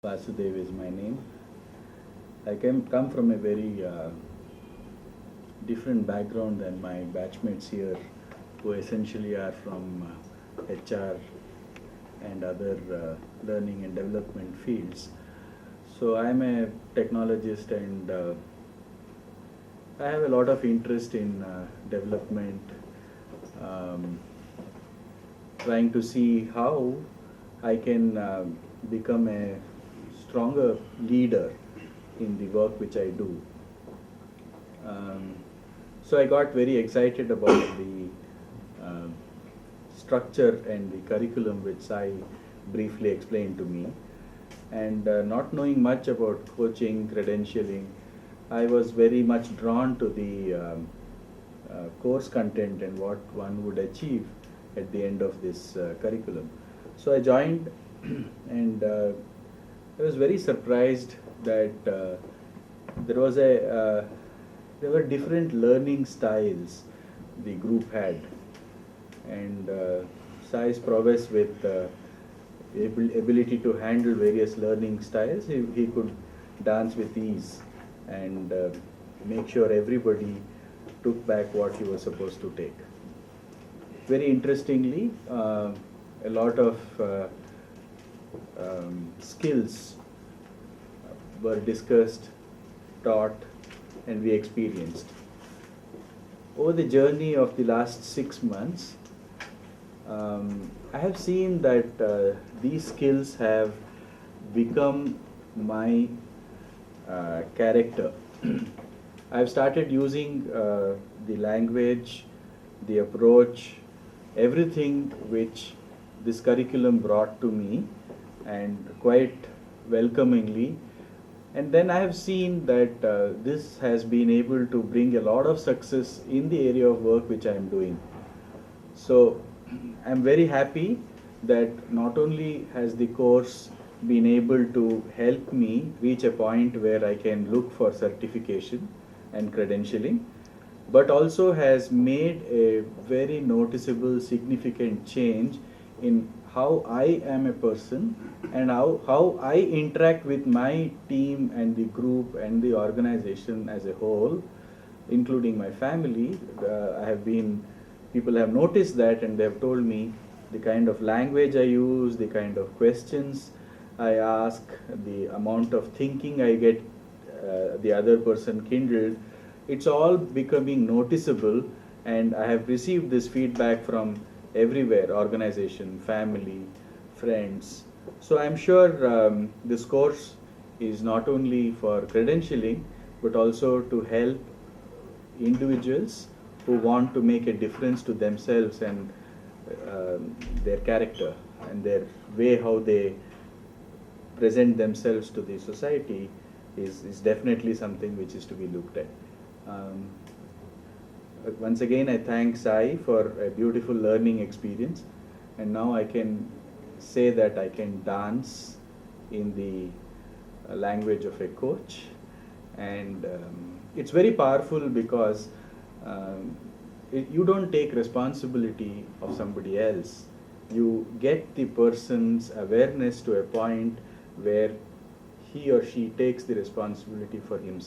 Vasudev is my name. I come from a very different background than my batchmates here, who essentially are from HR and other learning and development fields. So I'm a technologist and I have a lot of interest in development, um, trying to see how I can become a stronger leader in the work which I do. Um, so I got very excited about the structure and the curriculum which I briefly explained to me. And not knowing much about coaching, credentialing, I was very much drawn to the course content and what one would achieve at the end of this curriculum. So I joined and I was very surprised that there was there were different learning styles the group had, and Sai's prowess with ability to handle various learning styles, he could dance with ease and make sure everybody took back what he was supposed to take. Very interestingly, a lot of skills were discussed, taught, and we experienced. Over the journey of the last 6 months, I have seen that these skills have become my character. I have started using the language, the approach, everything which this curriculum brought to me, and quite welcomingly. And then I have seen that this has been able to bring a lot of success in the area of work which I am doing. So I'm very happy that not only has the course been able to help me reach a point where I can look for certification and credentialing, but also has made a very noticeable, significant change in how I am a person and how I interact with my team and the group and the organization as a whole, including my family. People have noticed that, and they have told me the kind of language I use, the kind of questions I ask, the amount of thinking I get the other person kindled. It's all becoming noticeable, and I have received this feedback from everywhere: organization, family, friends. So I'm sure this course is not only for credentialing but also to help individuals who want to make a difference to themselves and their character and their way how they present themselves to the society is definitely something which is to be looked at. Um, Once again, I thank Sai for a beautiful learning experience, and now I can say that I can dance in the language of a coach, and it's very powerful because you don't take responsibility of somebody else. You get the person's awareness to a point where he or she takes the responsibility for himself.